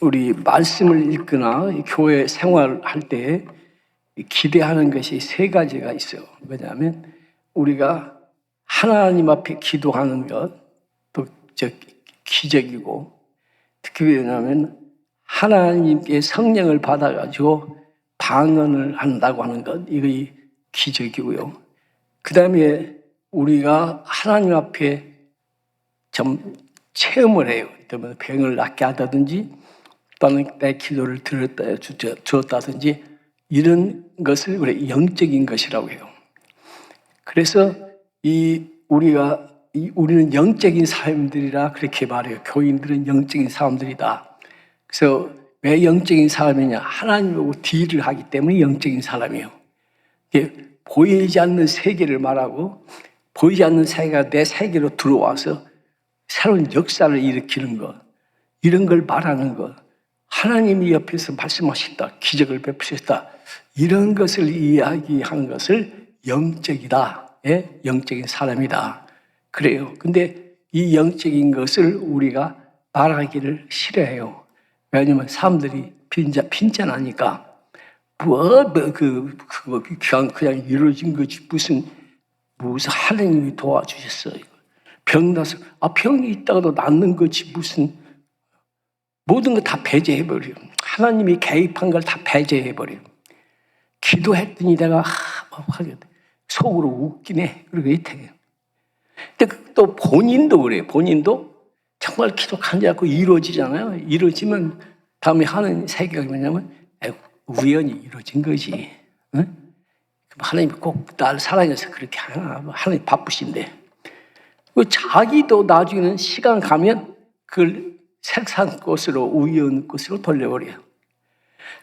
우리 말씀을 읽거나 교회 생활할 때 기대하는 것이 세 가지가 있어요. 왜냐하면 우리가 하나님 앞에 기도하는 것도 기적이고, 특히 왜냐하면 하나님께 성령을 받아가지고 방언을 한다고 하는 것, 이게 기적이고요. 그 다음에 우리가 하나님 앞에 좀 체험을 해요. 때문에 병을 낫게 하다든지, 또는 내 기도를 들었다든지, 이런 것을 우리 영적인 것이라고 해요. 그래서 우리는 영적인 사람들이라 그렇게 말해요. 교인들은 영적인 사람들이다. 그래서 왜 영적인 사람이냐? 하나님하고 딜을 하기 때문에 영적인 사람이에요. 보이지 않는 세계를 말하고, 보이지 않는 세계가 내 세계로 들어와서 새로운 역사를 일으키는 것, 이런 걸 말하는 것, 하나님이 옆에서 말씀하셨다, 기적을 베푸셨다, 이런 것을 이야기하는 것을 영적이다, 영적인 사람이다, 그래요. 근데 이 영적인 것을 우리가 말하기를 싫어해요. 왜냐하면 사람들이 빈잔하니까 그냥 이루어진 거지, 무슨 하나님이 도와주셨어요. 병 나서 병이 있다가도 낫는 거지, 무슨 모든 거 다 배제해버려요. 하나님이 개입한 걸 다 배제해버려요. 기도했더니 내가 속으로 웃기네, 그러게 돼요. 근데 또 본인도 그래요. 본인도 정말 기도 간절하고 이루어지잖아요. 이루어지면 다음에 하는 세계가 뭐냐면 우연히 이루어진 거지. 응? 하나님이 꼭 날 사랑해서 그렇게 하나, 하나님 바쁘신데. 자기도 나중에는 시간 가면 그걸 세상 것으로, 우연 것으로 돌려버려요.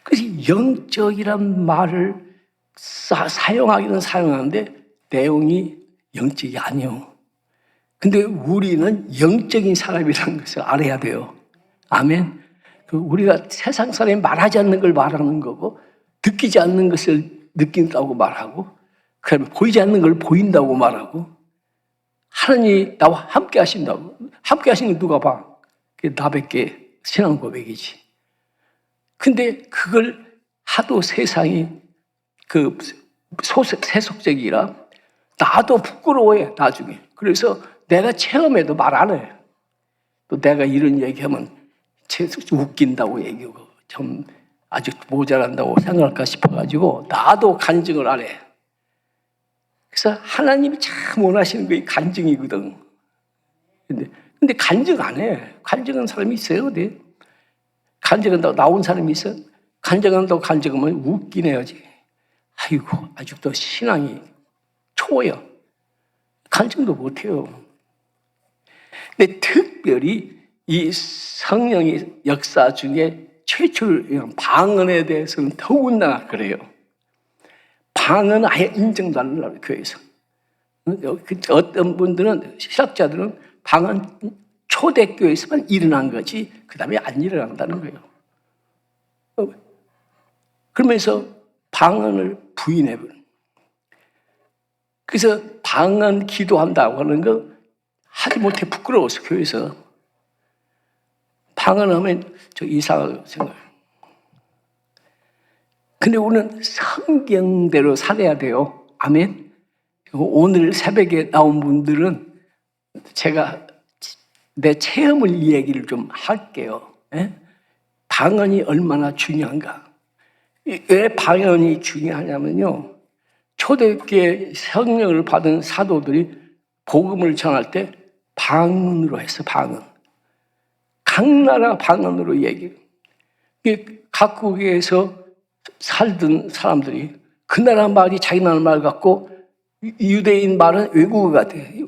그래서 영적이란 말을 사용하기는 사용하는데 내용이 영적이 아니에요. 근데 우리는 영적인 사람이라는 것을 알아야 돼요. 아멘. 우리가 세상 사람이 말하지 않는 걸 말하는 거고, 느끼지 않는 것을 느낀다고 말하고, 그다음에 보이지 않는 걸 보인다고 말하고, 하나님이 나와 함께 하신다고. 함께 하시는 건 누가 봐? 그게 나밖에 신앙 고백이지. 근데 그걸 하도 세상이 세속적이라 나도 부끄러워해, 나중에. 그래서 내가 체험해도 말 안 해. 또 내가 이런 얘기하면 웃긴다고 얘기하고 좀 아주 모자란다고 생각할까 싶어가지고 나도 간증을 안 해. 그래서 하나님이 참 원하시는 게 간증이거든. 근데 간증 안 해. 간증한 사람이 있어요, 어디? 간증한다고 나온 사람이 있어? 간증한다고 간증하면 웃긴 해야지. 아이고, 아직도 신앙이 초예요. 간증도 못해요. 근데 특별히 이 성령의 역사 중에 최초로 방언에 대해서는 더군다나 그래요. 방언은 아예 인정도 안 하려고, 교회에서. 어떤 분들은, 신학자들은 방언 초대교회에서만 일어난 거지 그 다음에 안 일어난다는 거예요. 그러면서 방언을 부인해버려. 그래서 방언 기도한다고 하는 거 하지 못해 부끄러워서 교회에서. 방언하면 저 이상하다고 생각해요. 근데 우리는 성경대로 살아야 돼요. 아멘. 오늘 새벽에 나온 분들은 제가 내 체험을 이 얘기를 좀 할게요. 방언이 얼마나 중요한가. 왜 방언이 중요하냐면요, 초대교회 성령을 받은 사도들이 복음을 전할 때 방언으로 했어. 방언. 각 나라 방언으로 얘기해요. 각국에서 살던 사람들이 그 나라 말이 자기 나라 말 같고, 유대인 말은 외국어 같아요.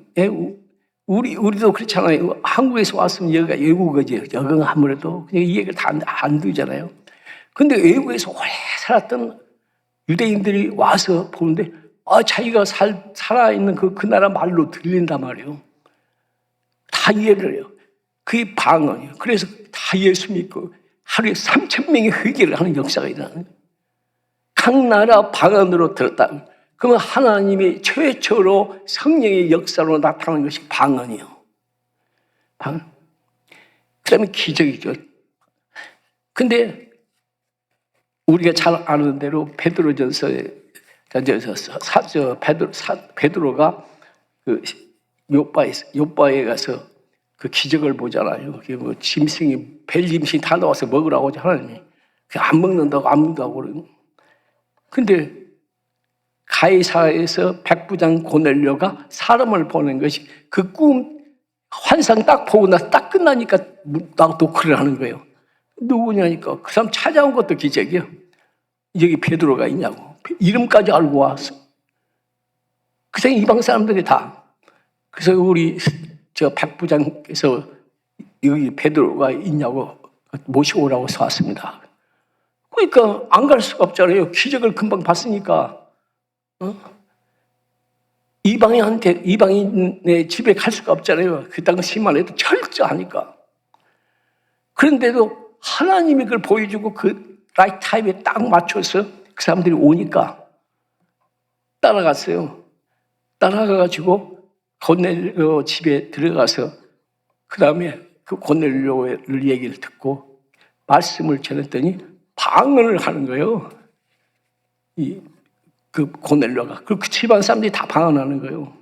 우리도 그렇잖아요. 한국에서 왔으면 여기가 외국어지. 여기는 아무래도 그냥 이 얘기를 다 안 듣잖아요. 근데 외국에서 오래 살았던 유대인들이 와서 보는데, 자기가 살아있는 그 나라 말로 들린단 말이에요. 다 이해를 해요. 그게 방언이에요. 그래서 다 예수 믿고 하루에 3,000명의 회개를 하는 역사가 일어나는 거예요. 각 나라 방언으로 들었다. 그러면 하나님이 최초로 성령의 역사로 나타나는 것이 방언이에요. 방언. 그 다음에 기적이죠. 근데 우리가 잘 아는 대로 베드로전서에 베드로가 그 요바에 가서 그 기적을 보잖아요. 그게 뭐 짐승이 벨짐승이 다 나와서 먹으라고 하나님이 안 먹는다고 안 먹는다고 그러는. 근데 가이사에서 백부장 고넬료가 사람을 보낸 것이 그 꿈 환상 딱 보고 나서 딱 끝나니까 노크를 하는 거예요. 누구냐니까 그 사람 찾아온 것도 기적이에요. 여기 베드로가 있냐고 이름까지 알고 왔어. 그 생각 이방 사람들이 다. 그래서 우리 저 백부장께서 여기 베드로가 있냐고 모시고 오라고 왔습니다. 그러니까 안 갈 수가 없잖아요. 기적을 금방 봤으니까. 이방인의 집에 갈 수가 없잖아요. 그 당시만 해도 철저하니까. 그런데도 하나님이 그걸 보여주고 그 라이트 타임에 딱 맞춰서 그 사람들이 오니까 따라갔어요. 따라가가지고 고넬료 집에 들어가서 그 다음에 그 고넬료의 얘기를 듣고 말씀을 전했더니 방언을 하는 거예요. 그 고넬료가. 그 집안 사람들이 다 방언하는 거예요.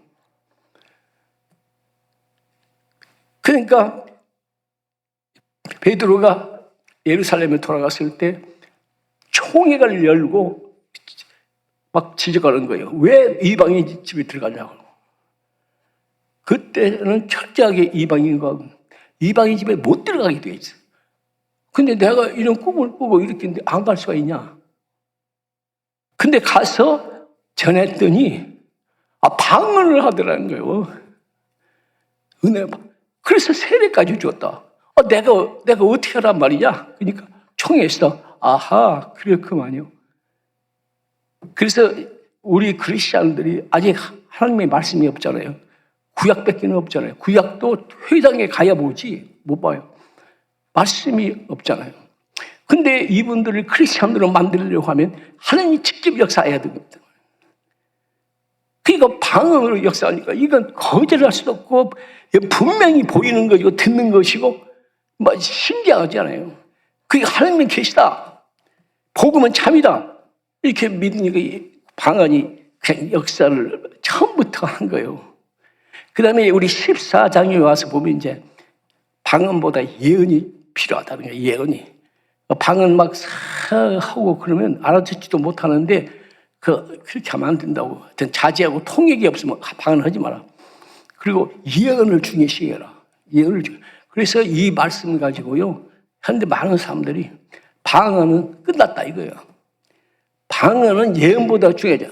그러니까 베드로가 예루살렘에 돌아갔을 때 총회를 열고 막 지적하는 거예요. 왜 이방인 집에 들어가냐고. 그때는 철저하게 이방인 집에 못 들어가게 돼 있어. 근데 내가 이런 꿈을 꾸고 이렇게 했는데 안 갈 수가 있냐? 근데 가서 전했더니 방언을 하더라는 거예요. 은혜. 그래서 세례까지 줬다. 내가 어떻게 하란 말이냐? 그러니까 총회에서 아하, 그렇구만요. 그래서 우리 크리스천들이 아직 하나님의 말씀이 없잖아요. 구약밖에 없잖아요. 구약도 회당에 가야 보지 못 봐요. 말씀이 없잖아요. 근데 이분들을 크리스천으로 만들려고 하면 하나님이 직접 역사해야 됩니다. 그러니까 방언으로 역사하니까 이건 거절할 수도 없고 분명히 보이는 것이고 듣는 것이고 뭐 신기하잖아요. 그게 하나님이 계시다. 복음은 참이다. 이렇게 믿으니까 방언이 그냥 역사를 처음부터 한 거예요. 그 다음에 우리 14장에 와서 보면 이제 방언보다 예언이 필요하다는 거예요. 예언이. 방언 막 하고 그러면 알아듣지도 못하는데 그렇게 하면 안 된다고. 자제하고 통역이 없으면 방언하지 마라. 그리고 예언을 중요시해라. 예언을 중요. 그래서 이 말씀 가지고요. 현대 많은 사람들이 방언은 끝났다 이거예요. 방언은 예언보다 중요하죠.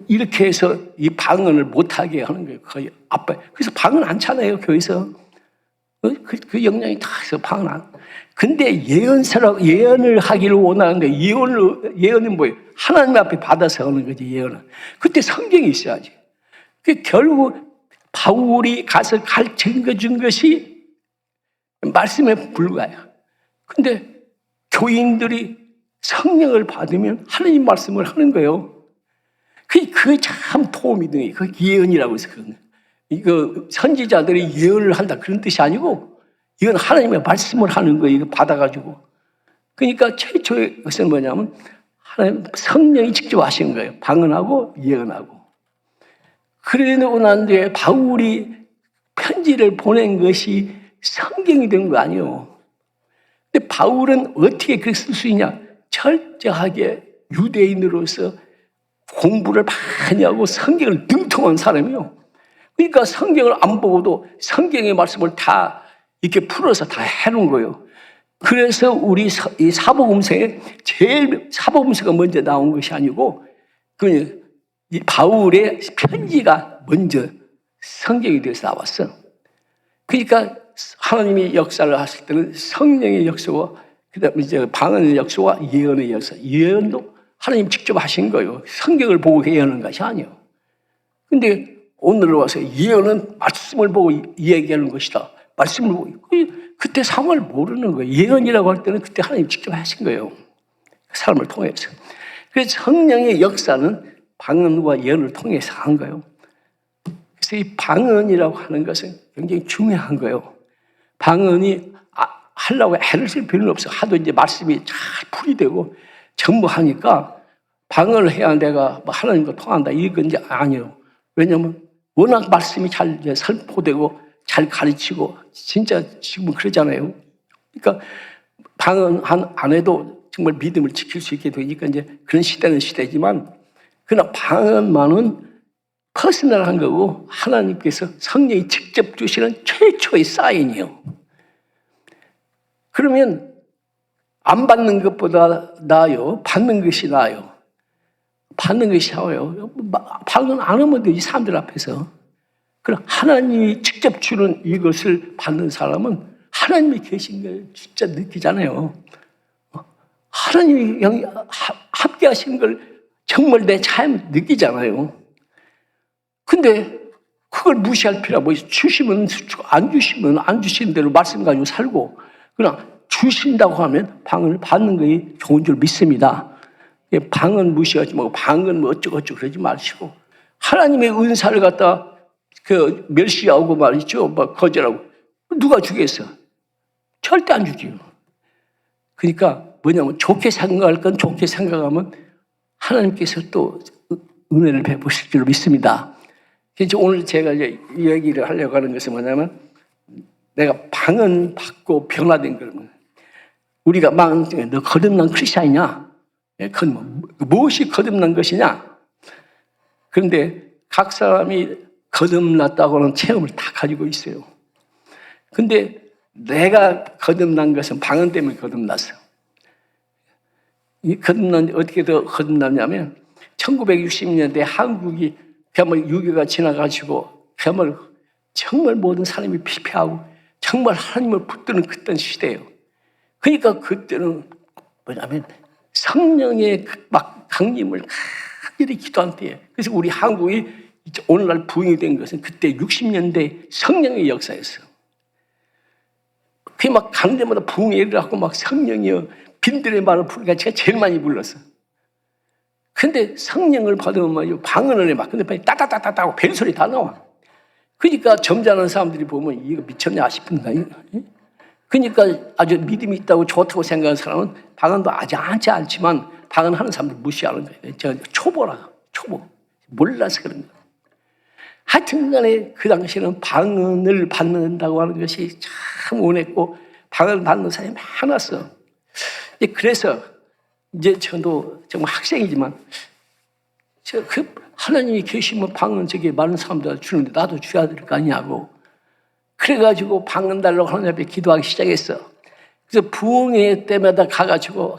이렇게 해서 이 방언을 못하게 하는 거예요. 거의 아빠. 그래서 방언 안 차나요 교회에서. 그 영향이 다 있어 방언 안. 근데 예언을 하기를 원하는데 예언은 뭐예요? 하나님 앞에 받아서 하는 거지 예언은. 그때 성경이 있어야지. 결국 바울이 가서 증거 준 것이 말씀에 불과해요. 근데 교인들이 성령을 받으면 하나님 말씀을 하는 거예요. 그게 참 도움이 되네. 그 예언이라고 해서 그건. 이거 선지자들이 예언을 한다 그런 뜻이 아니고 이건 하나님의 말씀을 하는 거예요. 이거 받아가지고. 그러니까 최초의 것은 뭐냐면 하나님 성령이 직접 하시는 거예요. 방언하고 예언하고. 그러고 난 뒤에 바울이 편지를 보낸 것이 성경이 된 거 아니에요. 근데 바울은 어떻게 그렇게 쓸 수 있냐? 철저하게 유대인으로서 공부를 많이 하고 성경을 능통한 사람이에요. 그러니까 성경을 안 보고도 성경의 말씀을 다 이렇게 풀어서 다 해놓은 거예요. 그래서 우리 이 사복음서에 사복음서가 먼저 나온 것이 아니고 이 바울의 편지가 먼저 성경이 돼서 나왔어. 그러니까 하나님이 역사를 하실 때는 성령의 역사와 그다음에 이제 방언의 역사와 예언의 역사. 예언도 하나님 직접 하신 거예요. 성경을 보고 예언하는 것이 아니에요. 근데 오늘 와서 예언은 말씀을 보고 얘기하는 것이다. 말씀을 보고. 그때 상황을 모르는 거예요. 예언이라고 할 때는 그때 하나님 직접 하신 거예요. 사람을 통해서. 그래서 성령의 역사는 방언과 예언을 통해서 한 거예요. 그래서 이 방언이라고 하는 것은 굉장히 중요한 거예요. 방언이 하려고 애를 쓸 필요는 없어. 하도 이제 말씀이 잘 풀이되고 전부 하니까 방언을 해야 내가 뭐 하나님과 통한다 이건 이제 아니에요. 왜냐하면 워낙 말씀이 잘 이제 설포되고 잘 가르치고 진짜 지금 그러잖아요. 그러니까 방언 안 해도 정말 믿음을 지킬 수 있게 되니까 이제 그런 시대는 시대지만 그러나 방언만은 퍼스널한 거고 하나님께서 성령이 직접 주시는 최초의 사인이에요. 그러면 안 받는 것보다 나아요? 받는 것이 나아요? 받는 것이 나아요. 방언 안 하면 되지 사람들 앞에서. 그럼 하나님이 직접 주는 이것을 받는 사람은 하나님이 계신 걸 진짜 느끼잖아요. 하나님이 함께 하신 걸 정말 내 삶 느끼잖아요. 근데 그걸 무시할 필요가 뭐 주시면 안 주시면 안 주시는 대로 말씀 가지고 살고 그냥 주신다고 하면 방언을 받는 것이 좋은 줄 믿습니다. 방언 무시하지 말고 방언 뭐 어쩌고 그러지 마시고 하나님의 은사를 갖다 그 멸시하고 말이죠. 막 거절하고 누가 주겠어? 절대 안 주지요. 그러니까 뭐냐면 좋게 생각할 건 좋게 생각하면 하나님께서 또 은혜를 베푸실 줄 믿습니다. 그래서 오늘 제가 이제 이 얘기를 하려고 하는 것은 뭐냐면 내가 방언 받고 변화된 거는 우리가 막 너 거듭난 크리스찬이냐? 무엇이 거듭난 것이냐? 그런데 각 사람이 거듭났다고 하는 체험을 다 가지고 있어요. 근데 내가 거듭난 것은 방언 때문에 거듭났어. 이 거듭난 어떻게 더 거듭났냐면 1960년대 한국이 그야말로 6.25가 지나가지고 그야말로 정말 모든 사람이 피폐하고 정말 하나님을 붙드는 그떤 시대예요. 그러니까 그때는 뭐냐면 성령의 막 강림을 간절히 기도한 때예요. 그래서 우리 한국이 오늘날 부흥이 된 것은 그때 60년대 성령의 역사였어요. 그게 막 강대마다 부흥이 일어나고 막 성령이여 빈들의 말을 부르니까 제가 제일 많이 불렀어. 근데 성령을 받으면 말이죠. 방언을 해 막. 근데 따따따따 하고 벨소리 다 나와. 그러니까 점잖은 사람들이 보면 이거 미쳤냐 싶은 거예요. 그러니까 아주 믿음이 있다고 좋다고 생각하는 사람은 방언도 아주 않지만 방언하는 사람들 무시하는 거예요. 저 초보라, 초보. 몰라서 그런 거예요. 하여튼 간에 그 당시에는 방언을 받는다고 하는 것이 참 원했고 방언을 받는 사람이 많았어. 그래서 이제 저도 정말 학생이지만 그 하나님이 계시면 방언 저기 많은 사람들 주는데 나도 줘야 될 거 아니냐고. 그래가지고 방언 달라고 하나님 앞에 기도하기 시작했어. 그래서 부흥회 때마다 가가지고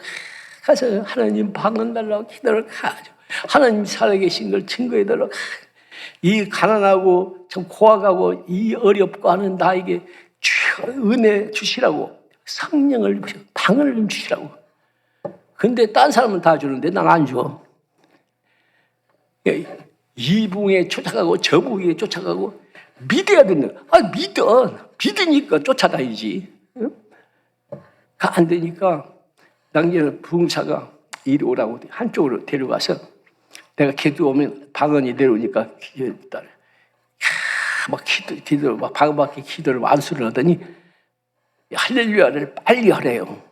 가서 하나님 방언 달라고 기도를 가가지고 하나님 살아계신 걸 증거해달라고 이 가난하고 참 고아가고 이 어렵고 하는 나에게 은혜 주시라고 성령을 방언을 좀 주시라고. 근데 딴 사람은 다 주는데 난 안 줘. 이 부흥에 쫓아가고 저 부흥에 쫓아가고 믿어야 된다. 믿으니까 쫓아다니지. 안 되니까 당연히 부흥사가 이리 오라고 한쪽으로 데려가서 내가 기도하면 방언이 내려오니까 막 기도 막 방언밖에 기도를 안수를 하더니 할렐루야를 빨리 하래요.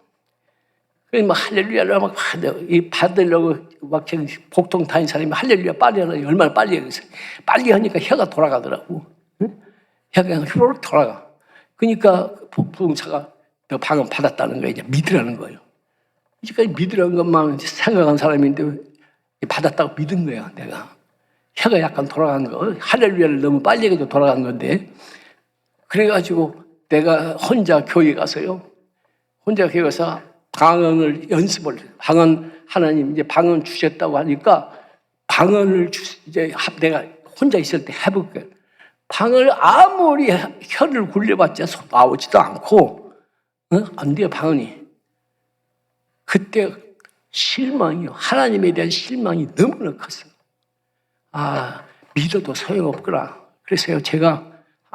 그래서 막 할렐루야를 막 받으려고 막 복통 다닌 사람이 할렐루야 빨리 하라니 얼마나 빨리 해서 빨리 하니까 혀가 돌아가더라고. 응? 혀가 그냥 휘로록 돌아가. 그러니까 부흥사가 너 방언 받았다는 거야. 이제 믿으라는 거예요. 이제까지 믿으라는 것만 생각한 사람인데 받았다고 믿은 거야. 내가 혀가 약간 돌아간 거. 할렐루야를 너무 빨리 해가지고 돌아간 건데 그래가지고 내가 혼자 교회 가서요. 혼자 교회 가서 방언을 연습을 방언 하나님 이제 방언 주셨다고 하니까 방언을 이제 내가 혼자 있을 때 해볼게. 방언을 아무리 혀를 굴려봤자 나오지도 않고 안 돼요 방언이. 그때 실망이요. 하나님에 대한 실망이 너무나 컸어요. 믿어도 소용없구나. 그래서요 제가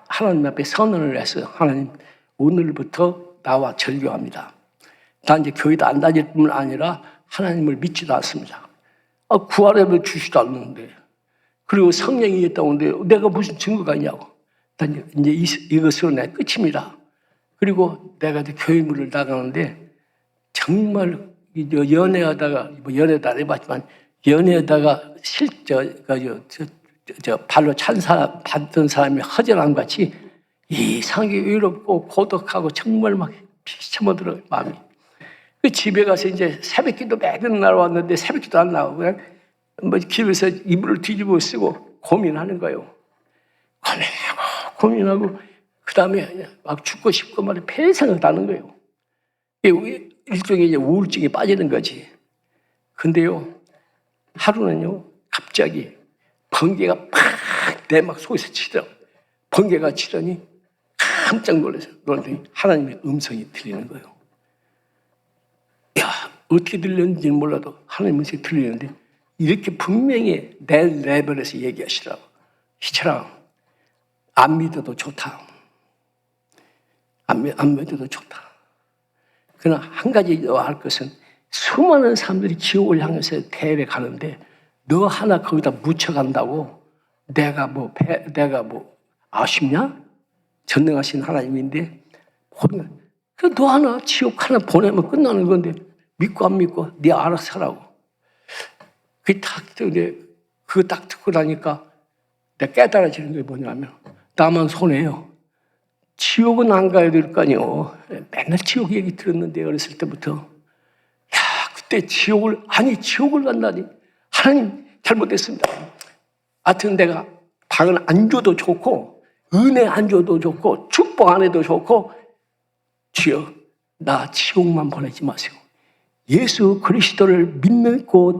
하나님 앞에 선언을 했어요. 하나님 오늘부터 나와 절교합니다. 난 이제 교회도 안 다닐 뿐만 아니라 하나님을 믿지도 않습니다. 구하려면 주시도 않는데 그리고 성령이 있다고 하는데 내가 무슨 증거가 있냐고. 난 이제 이것으로 내 끝입니다. 그리고 내가 이제 교회물을 나가는데 정말 연애하다가 뭐 연애도 안 해봤지만 연애하다가 발로 받던 사람이 허전함 같이 이상하게 외롭고 고독하고 정말 막 비참하더라고요, 마음이. 그 집에 가서 이제 새벽기도 매번 날아왔는데 새벽기도 안 나오고 그냥 뭐 길에서 이불을 뒤집어 쓰고 고민하는 거예요. 고민하고 그 다음에 막 죽고 싶고 말이 폐생을 나는 거예요. 일종의 이제 우울증에 빠지는 거지. 근데요, 하루는요, 갑자기 번개가 팍 내 막 속에서 치더라고. 번개가 치더니 깜짝 놀랐더니 하나님의 음성이 들리는 거예요. 야, 어떻게 들렸는지는 몰라도 하나님 음성이 들리는데 이렇게 분명히 내 레벨에서 얘기하시더라고. 희철아, 안 믿어도 좋다. 안 믿어도 좋다. 그러나 한 가지 너가 할 것은 수많은 사람들이 지옥을 향해서 대회에 가는데 너 하나 거기다 묻혀간다고 내가 뭐 아쉽냐? 전능하신 하나님인데 그 너 하나 지옥 하나 보내면 끝나는 건데 믿고 안 믿고 네 알아서 하라고. 그거 딱 듣고 나니까 내가 깨달아지는 게 뭐냐면 나만 손해요. 지옥은 안 가야 될 거 아니에요. 맨날 지옥 얘기 들었는데 어렸을 때부터. 야, 그때 지옥을 간다니. 하나님 잘못했습니다. 하여튼 내가 방은 안 줘도 좋고 은혜 안 줘도 좋고 축복 안 해도 좋고 주여 나 지옥만 보내지 마세요. 예수 그리스도를 믿고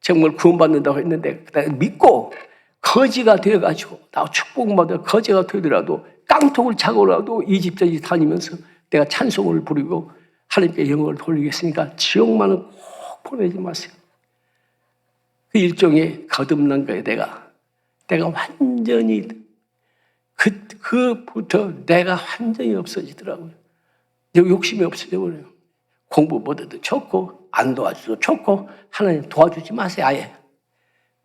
정말 구원받는다고 했는데 믿고 거지가 되어가지고 나 축복받아 거지가 되더라도 깡통을 차고라도 이 집 저 집 다니면서 내가 찬송을 부르고 하나님께 영광을 돌리겠으니까 지옥만은 꼭 보내지 마세요. 그 일종의 거듭난 거예요. 내가 완전히 그부터 내가 완전히 없어지더라고요. 욕심이 없어져 버려요. 공부 못해도 좋고 안 도와줘도 좋고 하나님 도와주지 마세요. 아예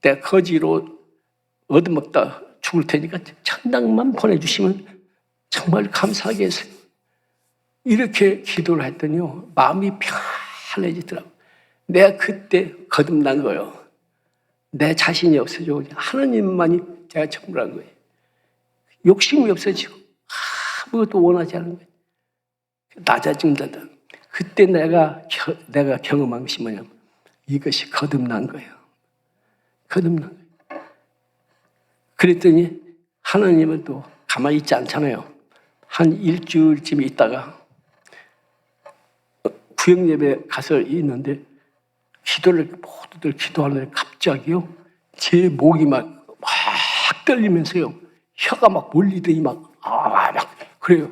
내가 거지로 얻어먹다 죽을 테니까 천당만 보내주시면 정말 감사하게 했어요. 이렇게 기도를 했더니요 마음이 편해지더라고요. 내가 그때 거듭난 거예요. 내 자신이 없어지고 하나님만이 제가 전부란 거예요. 욕심이 없어지고 아무것도 원하지 않는 거예요. 낮아진다. 그때 내가 경험한 것이 뭐냐면 이것이 거듭난 거예요. 거듭난 거예요. 그랬더니 하나님은 또 가만히 있지 않잖아요. 한 일주일쯤 있다가 구역예배 가서 있는데 모두들 기도하는데 갑자기요 제 목이 막 떨리면서요 혀가 막 몰리더니 막 그래요.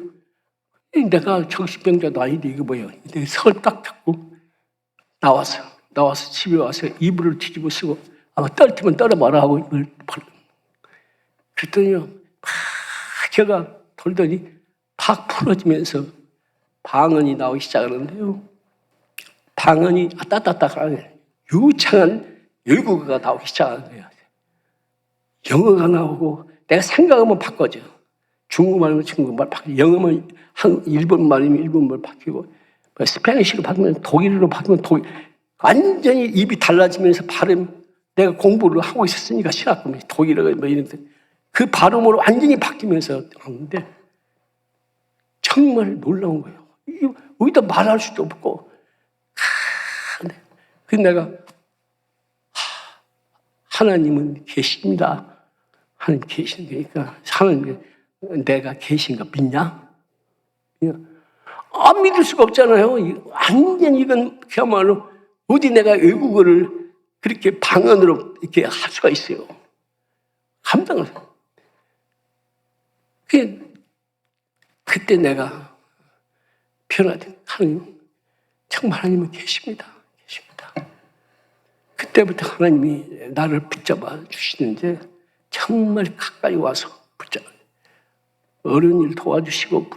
내가 정신병자도 아닌데 이거 뭐예요? 내가 석을 딱 잡고 나와서 집에 와서 이불을 뒤집어 쓰고 아마 떨티면 떨어봐라 하고 이걸 그랬더니요 막 혀가 돌더니 팍 풀어지면서 방언이 나오기 시작하는데요. 방언이 따따따하네. 유창한 열국어가 나오기 시작하는 거예요. 영어가 나오고 내가 생각하면 바꿔져. 중국말이면 중국말 바뀌고 영어면 일본말이면 일본말 바뀌고 스페니쉬로 바뀌면 독일어로 바뀌면 독일 완전히 입이 달라지면서 발음 내가 공부를 하고 있었으니까 신학금 독일어가 뭐 이런 그 발음으로 완전히 바뀌면서 하는데 정말 놀라운 거예요. 여기다 말할 수도 없고 그래서 내가 하나님은 계십니다. 하나님 계신 거니까 하나님 내가 계신 거 믿냐? 안 믿을 수가 없잖아요. 완전 이건 그야말로 어디 내가 외국어를 그렇게 방언으로 이렇게 할 수가 있어요. 감당을. 그때 내가 변화된 하나님 정말 하나님은 계십니다. 그때부터 하나님이 나를 붙잡아 주시는데 정말 가까이 와서 붙잡아 어른일 도와주시고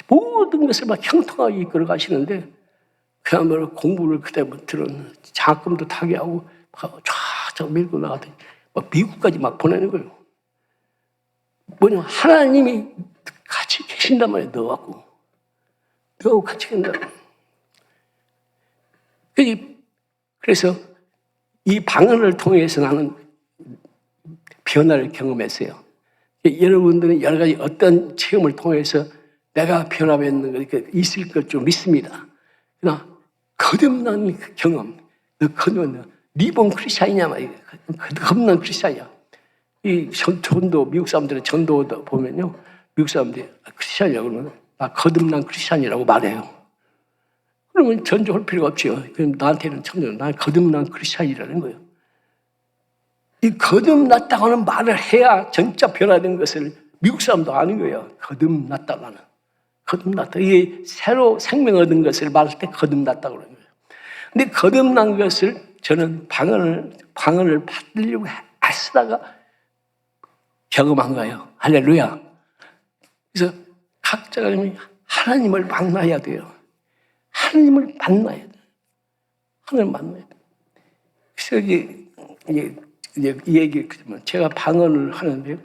모든 것을 막 형통하게 이끌어 가시는데 그야말로 공부를 그때부터는 장학금도 타게 하고 쫙쫙 밀고 나가더니 미국까지 막 보내는 거예요. 뭐냐 하나님이 같이 계신단 말이에요. 넣어갖고 너하고 같이 간다. 그래서 이 방언을 통해서 나는 변화를 경험했어요. 여러분들은 여러 가지 어떤 체험을 통해서 내가 변화받는 거 있을 것 좀 믿습니다. 그러나 거듭난 경험, 너 거듭난 리본 크리스찬이냐 말이야. 거듭난 크리스찬이야. 이 전도 미국 사람들은 전도 보면요, 미국 사람들이 크리스찬이라고 그러면 나 거듭난 크리스찬이라고 말해요. 그러면 전도할 필요가 없죠. 그럼 나한테는 전도, 난 거듭난 크리스찬이라는 거예요. 이 거듭났다고 하는 말을 해야 진짜 변화된 것을 미국 사람도 아는 거예요. 거듭났다라는. 거듭났다. 이게 새로 생명 얻은 것을 말할 때 거듭났다고 그러는 거예요. 근데 거듭난 것을 저는 방언을 받으려고 애쓰다가 경험한 거예요. 할렐루야. 그래서 각자가 하나님을 만나야 돼요. 하나님을 만나야 돼요. 하나님을 만나야 돼요. 그래서 이 얘기, 제가 방언을 하는데요.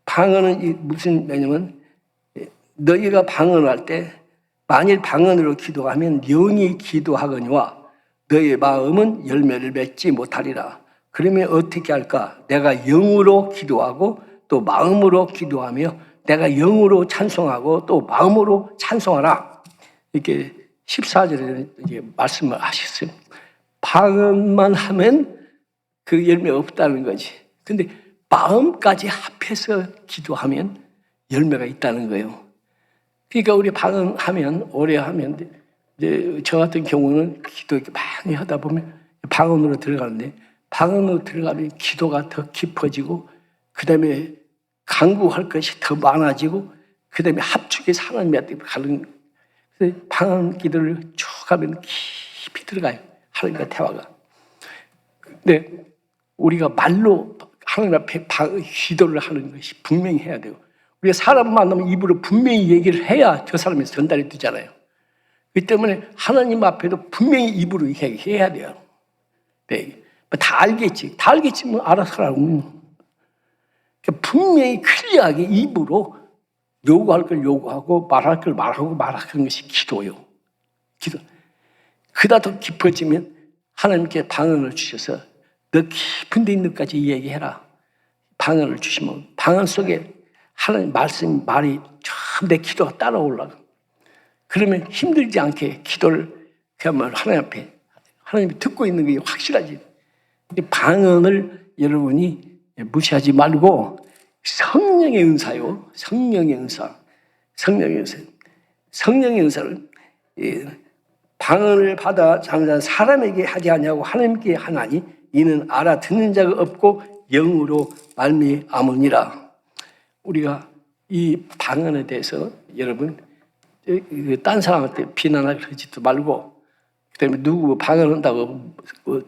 방언은 무슨 왜냐면 너희가 방언할 때 만일 방언으로 기도하면 영이 기도하거니와 너의 마음은 열매를 맺지 못하리라. 그러면 어떻게 할까? 내가 영으로 기도하고 또 마음으로 기도하며 내가 영으로 찬송하고 또 마음으로 찬송하라. 이렇게 14절에 이제 말씀을 하셨어요. 방언만 하면 그 열매 없다는 거지. 근데 마음까지 합해서 기도하면 열매가 있다는 거예요. 그러니까 우리 방언하면 오래 하면 이제 저 같은 경우는 기도 이렇게 많이 하다 보면 방언으로 들어가는데 방언으로 들어가면 기도가 더 깊어지고 그다음에 간구할 것이 더 많아지고 그다음에 합축의 하나님한테 가는 방언 기도를 쭉 하면 깊이 들어가요. 하나님과 대화가. 근데 우리가 말로 하나님 앞에 기도를 하는 것이 분명히 해야 돼요. 우리가 사람 만나면 입으로 분명히 얘기를 해야 저 사람이 전달이 되잖아요. 그렇기 때문에 하나님 앞에도 분명히 입으로 얘기해야 돼요. 네. 다 알겠지. 다 알겠지만 알아서 하라고. 그러니까 분명히 클리어하게 입으로 요구할 걸 요구하고 말할 걸 말하고 말하는 것이 기도요. 기도. 그다 더 깊어지면 하나님께 방언을 주셔서 너 깊은 데 있는 것까지 얘기해라. 방언을 주시면 방언 속에 하나님 말씀 말이 참 내 기도가 따라올라가. 그러면 힘들지 않게 기도를 그야말로 하나님 앞에 하나님이 듣고 있는 게 확실하지. 방언을 여러분이 무시하지 말고 성령의 은사요. 성령의 은사. 성령의 은사. 성령의 은사를 방언을 받아 장사한 사람에게 하지 아니하고 하나님께 하나니 이는 알아듣는 자가 없고 영으로 말미암으니라. 우리가 이 방언에 대해서 여러분 딴 사람한테 비난하지 말고 그다음에 누구 방언한다고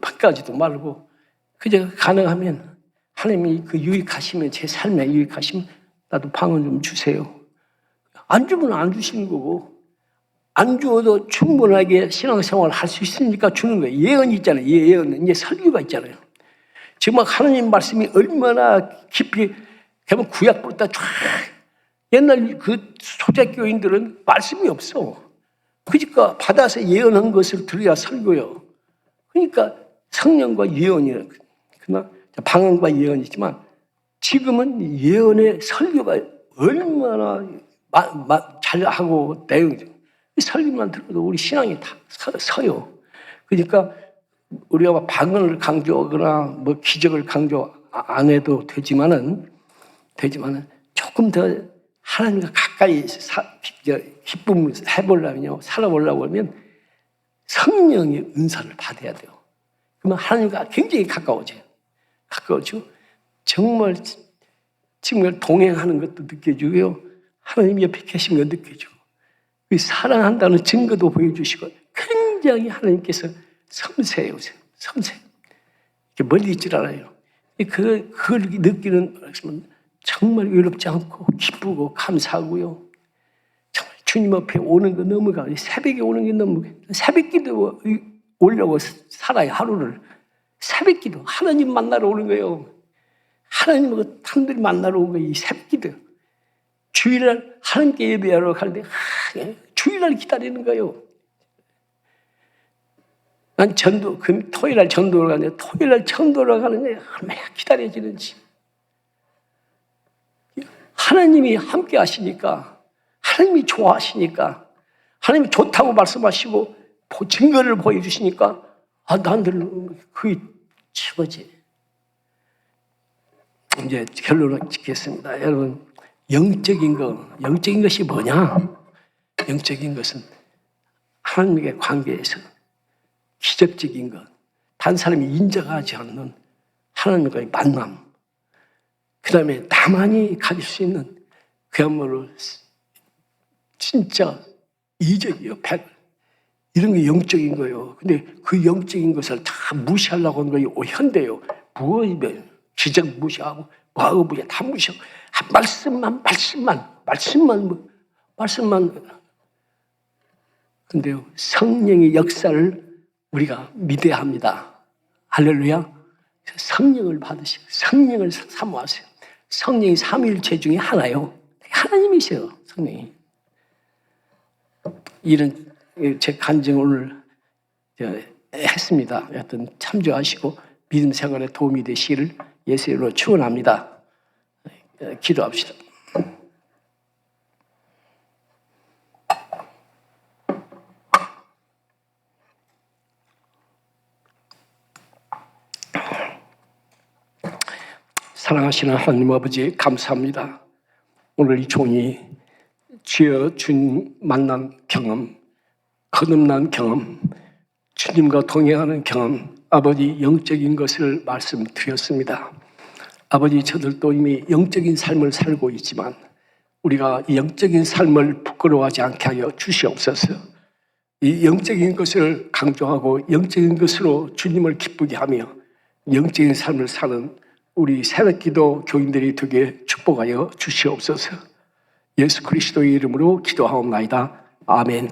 평가하지도 말고 그저 가능하면 하나님이 그 유익하시면 제 삶에 유익하시면 나도 방언 좀 주세요. 안 주면 안 주시는 거고 안 주어도 충분하게 신앙생활을 할 수 있으니까 주는 거예요. 예언이 있잖아요. 예언은 이제 설교가 있잖아요. 정말 하나님 말씀이 얼마나 깊이 그러면 구약부터 쫙 옛날 그 초대교인들은 말씀이 없어. 그러니까 받아서 예언한 것을 들어야 설교요. 그러니까 성령과 예언이라. 그러나 방언과 예언이지만 지금은 예언의 설교가 얼마나 잘하고 내용이 설교만 들어도 우리 신앙이 다 서요. 그러니까 우리가 방언을 강조하거나 뭐 기적을 강조 안 해도 되지만은 조금 더 하나님과 가까이 기쁨을 해보려면요, 살아보려고 하면 성령의 은사를 받아야 돼요. 그러면 하나님과 굉장히 가까워져요. 정말 동행하는 것도 느껴지고요. 하나님 옆에 계신 거 느껴지고 사랑한다는 증거도 보여주시고 굉장히 하나님께서 섬세해요. 섬세. 멀리 있질 않아요. 그걸 느끼는 정말 외롭지 않고 기쁘고 감사하고요. 정말 주님 앞에 오는 거 너무 감사해요. 새벽에 오는 게 너무 새벽 기도 오려고 살아요. 하루를. 새벽 기도. 하나님 만나러 오는 거예요. 하나님하고 사람들이 만나러 오는 거예요. 이 새벽 기도. 주일날 하나님께 예배하러 가는데 주일날 기다리는 거예요. 난 토요일날 전도를 가는데 토요일날 전도를 가는 게 얼마나 기다려지는지. 하나님이 함께 하시니까, 하나님이 좋아하시니까, 하나님이 좋다고 말씀하시고 증거를 보여주시니까 나는 그게 최고지. 이제 결론을 짓겠습니다. 여러분, 영적인 것이 뭐냐? 영적인 것은 하나님과의 관계에서 기적적인 것, 다른 사람이 인정하지 않는 하나님과의 만남, 그 다음에 나만이 가질 수 있는 그야말로 진짜 이적이요, 이런 게 영적인 거예요. 근데 그 영적인 것을 다 무시하려고 하는 거예요. 현대요. 기적 무시하고 뭐하고 다 무시하고 말씀만. 근데요, 성령의 역사를 우리가 믿어야 합니다. 할렐루야. 성령을 받으시고 성령을 사모하세요. 성령이 삼위일체 중에 하나요. 하나님이세요, 성령이. 이런 제 간증을 오늘 했습니다. 여하튼 참조하시고 믿음 생활에 도움이 되시기를 예수로 축원합니다. 기도합시다. 사랑하시는 하나님 아버지, 감사합니다. 오늘 이 종이 주여 주님 만난 경험, 거듭난 경험, 주님과 동행하는 경험, 아버지 영적인 것을 말씀드렸습니다. 아버지, 저들도 이미 영적인 삶을 살고 있지만 우리가 이 영적인 삶을 부끄러워하지 않게 하여 주시옵소서. 이 영적인 것을 강조하고 영적인 것으로 주님을 기쁘게 하며 영적인 삶을 사는 우리 새벽기도 교인들이 되게 축복하여 주시옵소서. 예수 그리스도의 이름으로 기도하옵나이다. 아멘.